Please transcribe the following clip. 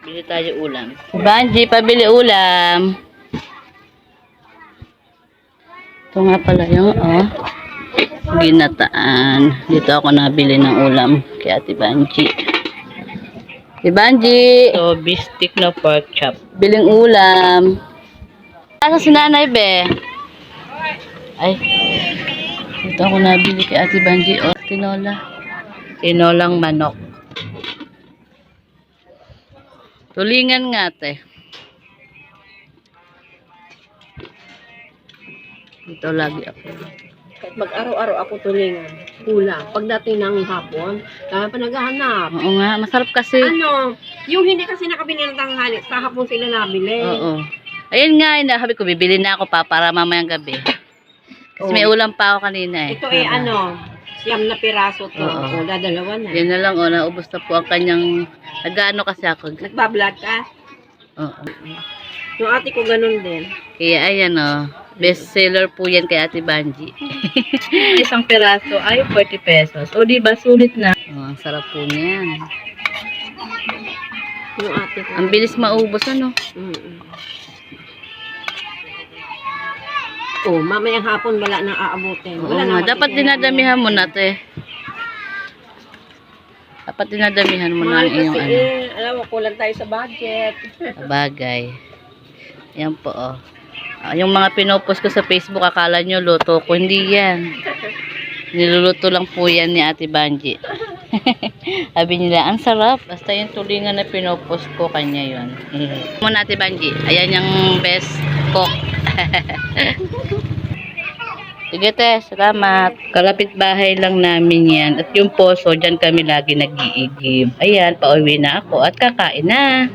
Bili tayo ulam. Banji, pabili ulam. Ito nga pala yung, ginataan. Dito ako nabili ng ulam kay Ate Banji. Ate Banji! So, bistik na pork chop. Biling ulam. Asa si Nanay, be? Ay. Dito ako nabili kay Ate Banji. O, tinola. Tinolang manok. Tulingan nga, te. Dito lagi ako. Kahit mag-araw-araw ako tulingan, kulang. Pagdating ng hapon, kaya pa naghahanap. Oo nga, masarap kasi. Yung hindi kasi nakabili ng tanghali, kahapon sila nabili. Oo. Ayun nga, sabi ko, bibili na ako pa para mamayang gabi. Kasi may ulam pa ako kanina eh. Ito siyam na piraso to. Oo. O, dadalawa na. Yan na lang, naubos na po ang kanyang, nag-ano kasi ako. Nagbablog ka? Oo. Yung ate ko ganun din. Kaya ayan best seller po yan kay Ate Banji. Isang piraso ay 40 pesos. O diba, sulit na. Ang sarap po niyan. Yung ate ko. Ang bilis maubos, Oh, mamayang hapon wala nang aabutin. Oo nga, dapat dinadamihan mo na, te. Dapat dinadamihan mo na ang iyong alam mo, kulang tayo sa budget. bagay. Yan po, yung mga pinopost ko sa Facebook, akala nyo luto ko. Hindi yan. Niluluto lang po yan ni Ate Banji. Sabi nila, ang sarap. Basta yung tulingan na pinopost ko, kanya yun. Muna Ate Banji. Ayan yung best cook. Sige te, salamat. Kalapit bahay lang namin yan. At yung poso, dyan kami lagi nag-iigib. Ayan, pauwi na ako at kakain na.